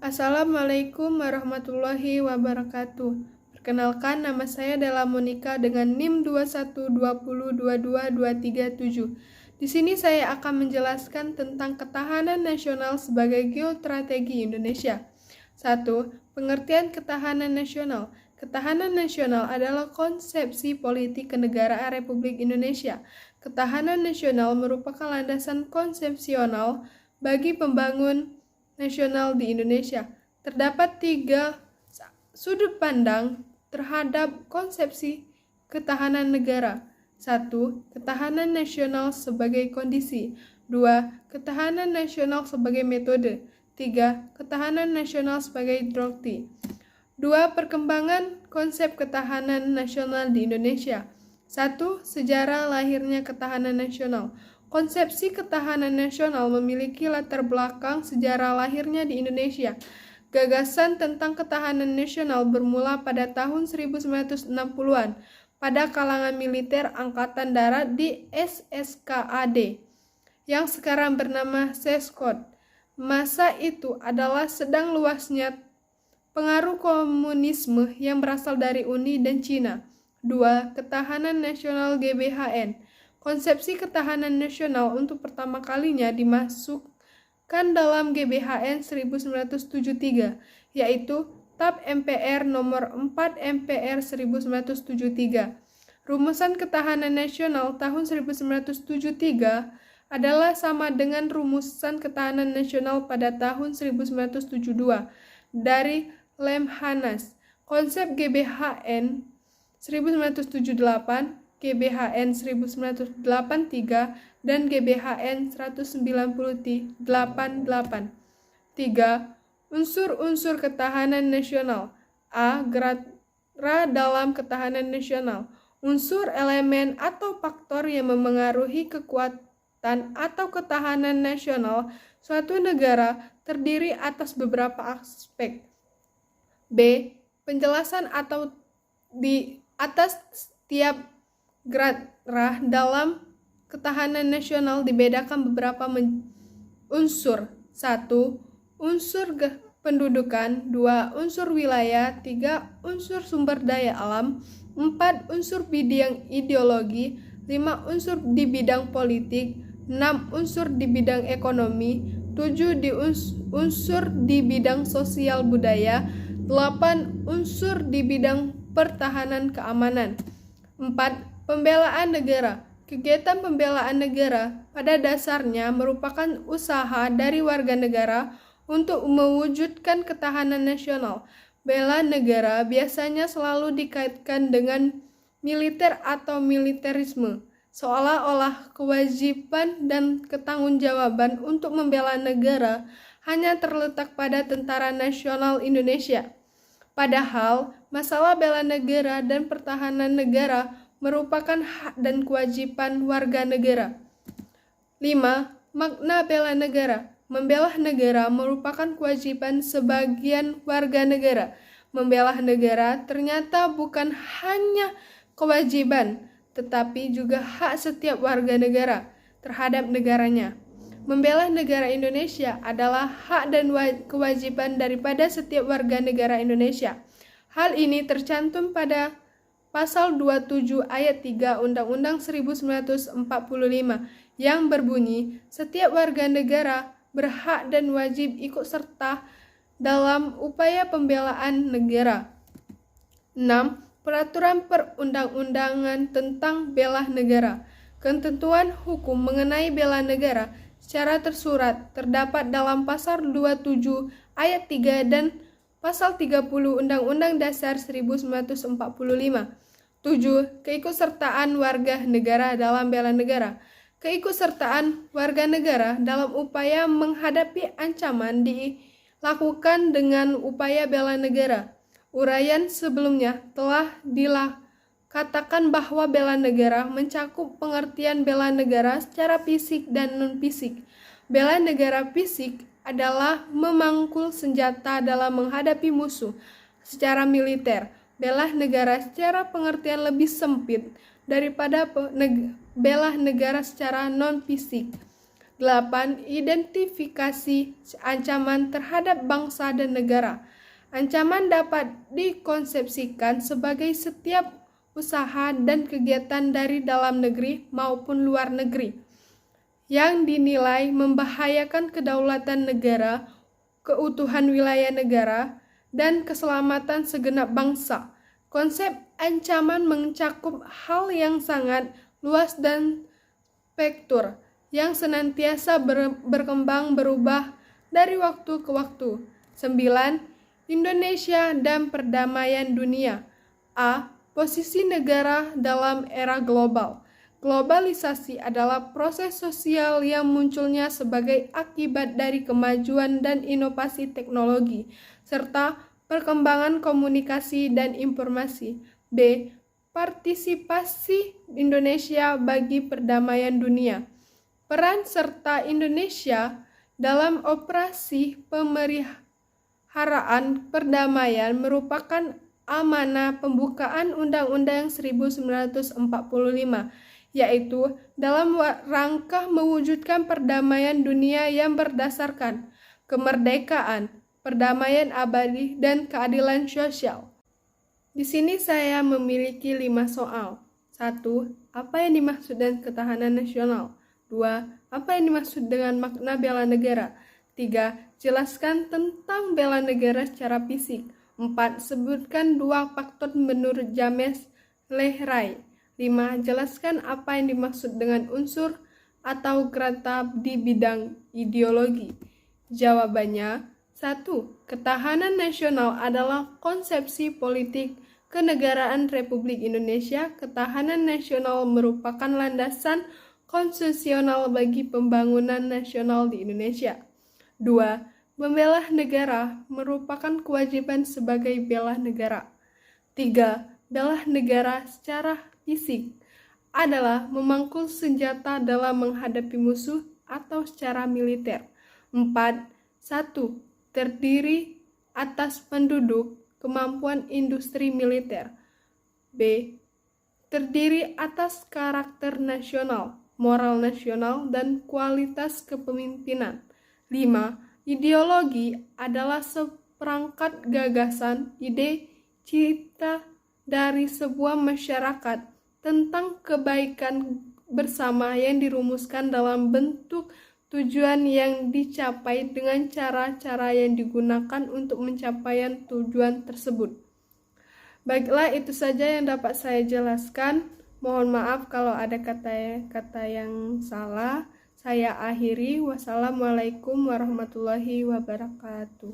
Assalamualaikum warahmatullahi wabarakatuh. Perkenalkan, nama saya Della Monika dengan NIM 2120222337. Di sini saya akan menjelaskan tentang ketahanan nasional sebagai geostrategi Indonesia. 1. Pengertian ketahanan nasional. Ketahanan nasional adalah konsepsi politik kenegaraan Republik Indonesia. Ketahanan nasional merupakan landasan konsepsional bagi pembangunan nasional di Indonesia. Terdapat 3 sudut pandang terhadap konsepsi ketahanan negara. 1. Ketahanan nasional sebagai kondisi. 2. Ketahanan nasional sebagai metode. 3. Ketahanan nasional sebagai doktrin. 2. Perkembangan konsep ketahanan nasional di Indonesia. 1. Sejarah lahirnya ketahanan nasional. Konsepsi ketahanan nasional memiliki latar belakang sejarah lahirnya di Indonesia. Gagasan tentang ketahanan nasional bermula pada tahun 1960-an pada kalangan militer Angkatan Darat di SSKAD, yang sekarang bernama Seskot. Masa itu adalah sedang luasnya pengaruh komunisme yang berasal dari Uni dan Cina. 2. Ketahanan nasional GBHN. Konsepsi ketahanan nasional untuk pertama kalinya dimasukkan dalam GBHN 1973, yaitu TAP MPR nomor 4 MPR 1973. Rumusan ketahanan nasional tahun 1973 adalah sama dengan rumusan ketahanan nasional pada tahun 1972 dari Lemhanas. Konsep GBHN 1978, GBHN 1983, dan GBHN 1988. 3. Unsur-unsur ketahanan nasional. A. Gerah dalam ketahanan nasional. Unsur, elemen, atau faktor yang memengaruhi kekuatan atau ketahanan nasional suatu negara terdiri atas beberapa aspek. B. Penjelasan atau di atas setiap gerah dalam ketahanan nasional dibedakan beberapa unsur. 1. Unsur pendudukan. 2. Unsur wilayah. 3. Unsur sumber daya alam. 4. Unsur bidang ideologi. 5. Unsur di bidang politik. 6. Unsur di bidang ekonomi. 7. Unsur di bidang sosial budaya. 8. Unsur di bidang pertahanan keamanan. 4. Pembelaan negara. Kegiatan pembelaan negara pada dasarnya merupakan usaha dari warga negara untuk mewujudkan ketahanan nasional. Bela negara biasanya selalu dikaitkan dengan militer atau militerisme, seolah-olah kewajiban dan ketanggungjawaban untuk membela negara hanya terletak pada Tentara Nasional Indonesia. Padahal, masalah bela negara dan pertahanan negara merupakan hak dan kewajiban warga negara. 5. Makna bela negara. Membela negara merupakan kewajiban sebagian warga negara. Membela negara ternyata bukan hanya kewajiban, tetapi juga hak setiap warga negara terhadap negaranya. Membela negara Indonesia adalah hak dan kewajiban daripada setiap warga negara Indonesia. Hal ini tercantum pada Pasal 27 ayat 3 Undang-Undang 1945 yang berbunyi, setiap warga negara berhak dan wajib ikut serta dalam upaya pembelaan negara. 6. Peraturan perundang-undangan tentang bela negara. Ketentuan hukum mengenai bela negara secara tersurat terdapat dalam Pasal 27 ayat 3 dan Pasal 30 Undang-Undang Dasar 1945. 7. Keikutsertaan warga negara dalam bela negara. Keikutsertaan warga negara dalam upaya menghadapi ancaman dilakukan dengan upaya bela negara. Uraian sebelumnya telah dikatakan bahwa bela negara mencakup pengertian bela negara secara fisik dan non-fisik. Bela negara fisik adalah memangkul senjata dalam menghadapi musuh secara militer. Bela negara secara pengertian lebih sempit daripada bela negara secara non-fisik. 8. Identifikasi ancaman terhadap bangsa dan negara. Ancaman dapat dikonsepsikan sebagai setiap usaha dan kegiatan dari dalam negeri maupun luar negeri yang dinilai membahayakan kedaulatan negara, keutuhan wilayah negara, dan keselamatan segenap bangsa. Konsep ancaman mencakup hal yang sangat luas dan spektur yang senantiasa berkembang berubah dari waktu ke waktu. 9. Indonesia dan perdamaian dunia. A. Posisi negara dalam era global. Globalisasi adalah proses sosial yang munculnya sebagai akibat dari kemajuan dan inovasi teknologi, serta perkembangan komunikasi dan informasi. B. Partisipasi Indonesia bagi perdamaian dunia. Peran serta Indonesia dalam operasi pemeliharaan perdamaian merupakan amanah pembukaan Undang-Undang 1945, yaitu dalam rangka mewujudkan perdamaian dunia yang berdasarkan kemerdekaan, perdamaian abadi, dan keadilan sosial. Di sini saya memiliki 5 soal. 1. Apa yang dimaksud dengan ketahanan nasional? 2. Apa yang dimaksud dengan makna bela negara? 3. Jelaskan tentang bela negara secara fisik. 4. Sebutkan 2 faktor menurut James Lehrai. 5. Jelaskan apa yang dimaksud dengan unsur atau kata di bidang ideologi. Jawabannya, 1. Ketahanan nasional adalah konsepsi politik kenegaraan Republik Indonesia. Ketahanan nasional merupakan landasan konstitusional bagi pembangunan nasional di Indonesia. 2. Membela negara merupakan kewajiban sebagai bela negara. 3. Bela negara secara fisik adalah memangkul senjata dalam menghadapi musuh atau secara militer. 4. 1. Terdiri atas penduduk, kemampuan industri militer. B. Terdiri atas karakter nasional, moral nasional, dan kualitas kepemimpinan. 5. Ideologi adalah seperangkat gagasan, ide, cita dari sebuah masyarakat tentang kebaikan bersama yang dirumuskan dalam bentuk tujuan yang dicapai dengan cara-cara yang digunakan untuk mencapai tujuan tersebut. Baiklah, itu saja yang dapat saya jelaskan. Mohon maaf kalau ada kata-kata yang salah. Saya akhiri. Wassalamualaikum warahmatullahi wabarakatuh.